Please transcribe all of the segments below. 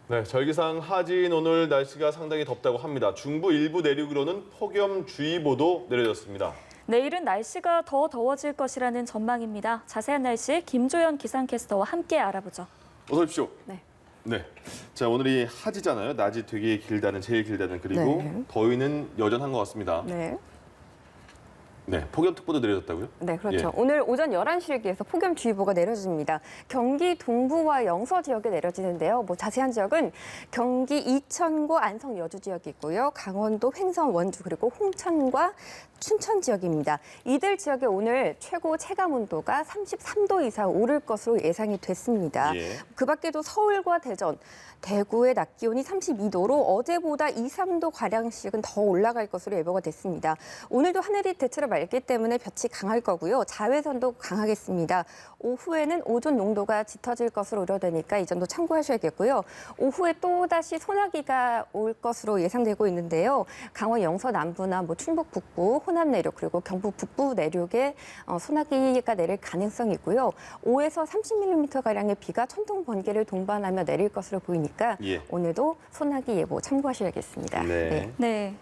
네, 절기상 하진 오늘 날씨가 상당히 덥다고 합니다. 중부 일부 내륙으로는 폭염주의보도 내려졌습니다. 내일은 날씨가 더 더워질 것이라는 전망입니다. 자세한 날씨 김조연 기상캐스터와 함께 알아보죠. 어서 오십시오. 네. 네. 자, 오늘이 하지잖아요. 낮이 되게 길다는, 제일 길다는. 그리고 네. 더위는 여전한 것 같습니다. 네. 네, 폭염특보도 내려졌다고요? 네, 그렇죠. 예. 오늘 오전 11시를 기해서 폭염주의보가 내려집니다. 경기 동부와 영서 지역에 내려지는데요. 자세한 지역은 경기 이천과 안성 여주 지역이 있고요. 강원도 횡성 원주 그리고 홍천과 춘천 지역입니다. 이들 지역에 오늘 최고 체감 온도가 33도 이상 오를 것으로 예상이 됐습니다. 예. 그 밖에도 서울과 대전, 대구의 낮 기온이 32도로 어제보다 2, 3도 가량씩은 더 올라갈 것으로 예보가 됐습니다. 오늘도 하늘이 대체로 맑기 때문에 볕이 강할 거고요. 자외선도 강하겠습니다. 오후에는 오존 농도가 짙어질 것으로 우려되니까 이 점도 참고하셔야겠고요. 오후에 또다시 소나기가 올 것으로 예상되고 있는데요. 강원 영서 남부나 충북 북부, 호남 내륙 그리고 경북 북부 내륙에 소나기가 내릴 가능성이 있고요. 5에서 30mm가량의 비가 천둥 번개를 동반하며 내릴 것으로 보이니까 예. 오늘도 소나기 예보 참고하셔야겠습니다. 네. 네.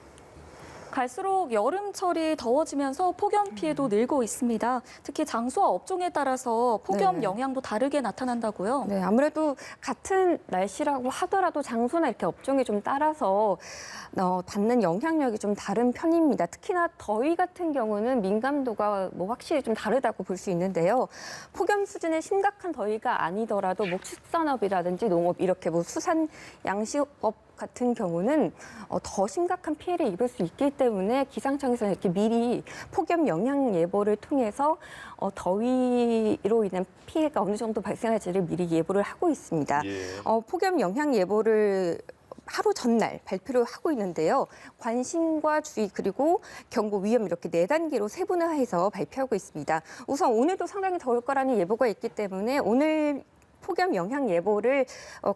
갈수록 여름철이 더워지면서 폭염 피해도 늘고 있습니다. 특히 장소와 업종에 따라서 폭염 네. 영향도 다르게 나타난다고요. 네, 아무래도 같은 날씨라고 하더라도 장소나 이렇게 업종에 좀 따라서 받는 영향력이 좀 다른 편입니다. 특히나 더위 같은 경우는 민감도가 확실히 좀 다르다고 볼 수 있는데요. 폭염 수준의 심각한 더위가 아니더라도 축산업이라든지 농업 이렇게 수산 양식업 같은 경우는 더 심각한 피해를 입을 수 있기 때문에 기상청에서는 이렇게 미리 폭염 영향 예보를 통해서 더위로 인한 피해가 어느 정도 발생할지를 미리 예보를 하고 있습니다. 예. 폭염 영향 예보를 하루 전날 발표를 하고 있는데요. 관심과 주의 그리고 경고 위험 이렇게 4단계로 세분화해서 발표하고 있습니다. 우선 오늘도 상당히 더울 거라는 예보가 있기 때문에 오늘 폭염 영향 예보를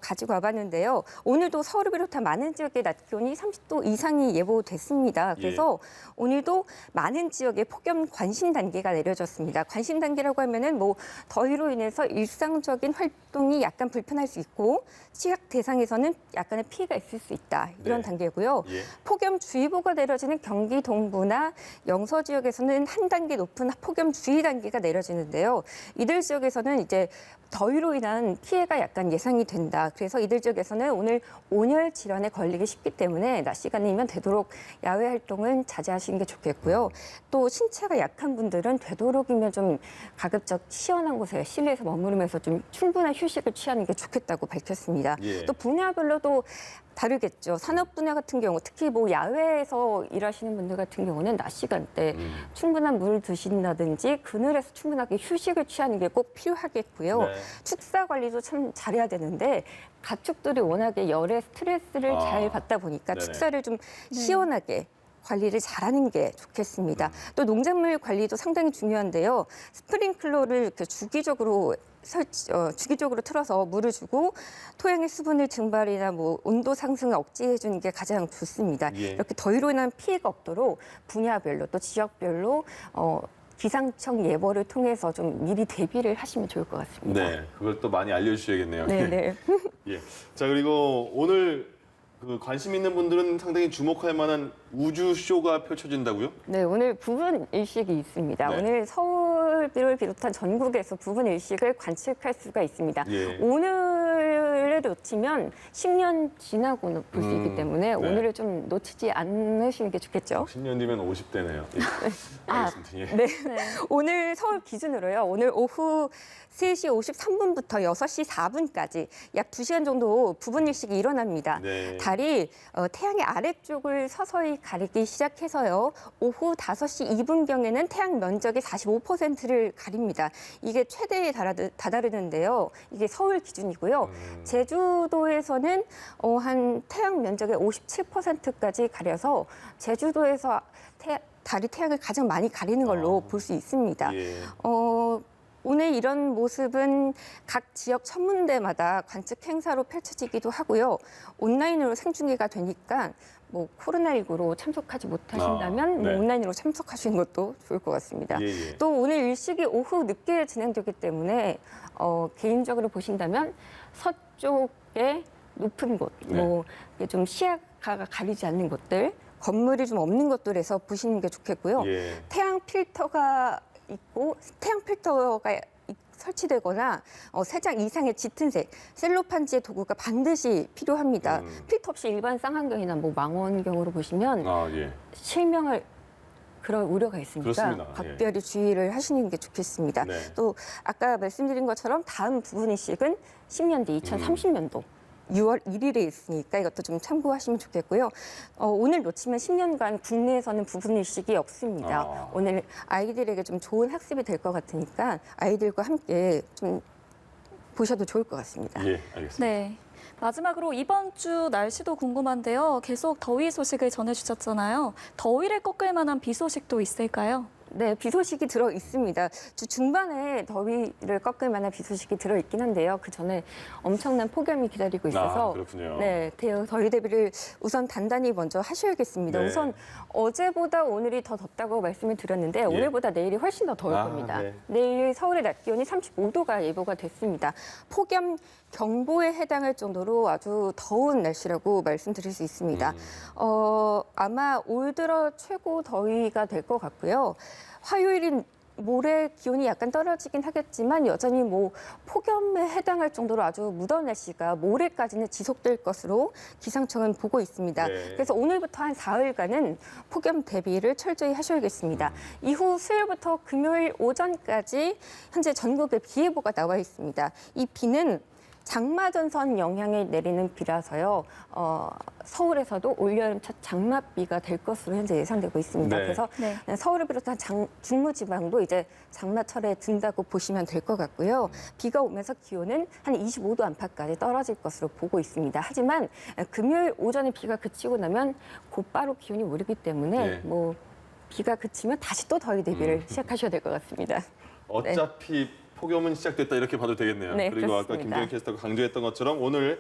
가지고 와봤는데요. 오늘도 서울을 비롯한 많은 지역의 낮 기온이 30도 이상이 예보됐습니다. 그래서 오늘도 많은 지역에 폭염 관심 단계가 내려졌습니다. 관심 단계라고 하면은 더위로 인해서 일상적인 활동이 약간 불편할 수 있고 취약 대상에서는 약간의 피해가 있을 수 있다. 이런 네. 단계고요. 예. 폭염주의보가 내려지는 경기 동부나 영서 지역에서는 한 단계 높은 폭염주의 단계가 내려지는데요. 이들 지역에서는 이제 더위로 인한 피해가 약간 예상이 된다. 그래서 이들 지역에서는 오늘 온열 질환에 걸리기 쉽기 때문에 낮 시간이면 되도록 야외 활동은 자제하시는 게 좋겠고요. 또 신체가 약한 분들은 되도록이면 좀 가급적 시원한 곳에 실내에서 머무르면서 좀 충분한 휴식을 취하는 게 좋겠다고 밝혔습니다. 예. 또 분야별로도 다르겠죠. 산업 분야 같은 경우 특히 야외에서 일하시는 분들 같은 경우는 낮 시간대 충분한 물을 드신다든지 그늘에서 충분하게 휴식을 취하는 게 꼭 필요하겠고요. 네. 축사 관리도 참 잘해야 되는데 가축들이 워낙에 열에 스트레스를 잘 받다 보니까 네네. 축사를 좀 시원하게 관리를 잘하는 게 좋겠습니다. 또 농작물 관리도 상당히 중요한데요. 스프링클러를 이렇게 주기적으로 틀어서 물을 주고 토양의 수분을 증발이나 온도 상승을 억제해 주는 게 가장 좋습니다. 예. 이렇게 더위로 인한 피해가 없도록 분야별로 또 지역별로 기상청 예보를 통해서 좀 미리 대비를 하시면 좋을 것 같습니다. 네, 그걸 또 많이 알려주셔야겠네요. 네, 네. 예. 자, 그리고 오늘 관심 있는 분들은 상당히 주목할 만한 우주쇼가 펼쳐진다고요? 네, 오늘 부분 일식이 있습니다. 네. 오늘 서울을 비롯한 전국에서 부분 일식을 관측할 수가 있습니다. 예. 오늘을 놓치면 10년 지나고는 볼 수 있기 때문에 오늘을 좀 놓치지 않으시는 게 좋겠죠. 10년 뒤면 50대네요. 예. 알겠습니다. 예. 네. 오늘 서울 기준으로요. 오늘 오후 3시 53분부터 6시 4분까지 약 2시간 정도 부분 일식이 일어납니다. 네. 달이 태양의 아래쪽을 서서히 가리기 시작해서요. 오후 5시 2분경에는 태양 면적의 45%를 가립니다. 이게 최대에 다다르는데요. 이게 서울 기준이고요. 제주도에서는 한 태양 면적의 57%까지 가려서 제주도에서 달이 태양을 가장 많이 가리는 걸로 볼 수 있습니다. 예. 오늘 이런 모습은 각 지역 천문대마다 관측 행사로 펼쳐지기도 하고요. 온라인으로 생중계가 되니까 코로나19로 참석하지 못하신다면 네. 온라인으로 참석하시는 것도 좋을 것 같습니다. 예, 예. 또 오늘 일식이 오후 늦게 진행되기 때문에 개인적으로 보신다면 서쪽에 높은 곳, 네. 뭐 좀 시야가 가리지 않는 곳들, 건물이 좀 없는 곳들에서 보시는 게 좋겠고요. 예. 태양 필터가 있고 태양 필터가 설치되거나 3장 이상의 짙은 색 셀로판지의 도구가 반드시 필요합니다. 필터 없이 일반 쌍안경이나 뭐 망원경으로 보시면 아, 예. 실명을 그럴 우려가 있으니까 그렇습니다. 각별히 주의를 하시는 게 좋겠습니다. 네. 또 아까 말씀드린 것처럼 다음 부분의식은 10년 뒤 2030년도 6월 1일에 있으니까 이것도 좀 참고하시면 좋겠고요. 오늘 놓치면 10년간 국내에서는 부분의식이 없습니다. 아. 오늘 아이들에게 좀 좋은 학습이 될 것 같으니까 아이들과 함께 좀 보셔도 좋을 것 같습니다. 예, 알겠습니다. 네. 마지막으로 이번 주 날씨도 궁금한데요. 계속 더위 소식을 전해주셨잖아요. 더위를 꺾을 만한 비 소식도 있을까요? 네, 비 소식이 들어 있습니다. 주 중반에 더위를 꺾을 만한 비 소식이 들어 있긴 한데요. 그 전에 엄청난 폭염이 기다리고 있어서 그렇군요. 네, 더위 대비를 우선 단단히 먼저 하셔야겠습니다. 네. 우선 어제보다 오늘이 더 덥다고 말씀을 드렸는데 오늘보다 내일이 훨씬 더 더울 겁니다. 네. 내일 서울의 낮 기온이 35도가 예보가 됐습니다. 폭염 경보에 해당할 정도로 아주 더운 날씨라고 말씀드릴 수 있습니다. 아마 올 들어 최고 더위가 될 것 같고요. 화요일인 모레 기온이 약간 떨어지긴 하겠지만 여전히 뭐 폭염에 해당할 정도로 아주 무더운 날씨가 모레까지는 지속될 것으로 기상청은 보고 있습니다. 네. 그래서 오늘부터 한 사흘간은 폭염 대비를 철저히 하셔야겠습니다. 이후 수요일부터 금요일 오전까지 현재 전국에 비 예보가 나와 있습니다. 이 비는 장마전선 영향이 내리는 비라서요. 서울에서도 올여름 첫 장맛비가 될 것으로 현재 예상되고 있습니다. 네. 그래서 네. 서울을 비롯한 중부지방도 이제 장마철에 든다고 보시면 될 것 같고요. 비가 오면서 기온은 한 25도 안팎까지 떨어질 것으로 보고 있습니다. 하지만 금요일 오전에 비가 그치고 나면 곧바로 기온이 오르기 때문에 네. 뭐 비가 그치면 다시 또 더위 대비를 시작하셔야 될 것 같습니다. 어차피 폭염은 시작됐다 이렇게 봐도 되겠네요. 네, 그리고 아까 그렇습니다. 김정현 캐스터가 강조했던 것처럼 오늘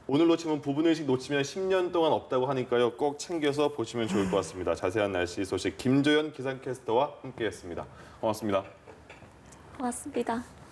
놓치면 부분의식 놓치면 10년 동안 없다고 하니까요. 꼭 챙겨서 보시면 좋을 것 같습니다. 자세한 날씨 소식 김조현 기상캐스터와 함께했습니다. 고맙습니다. 고맙습니다.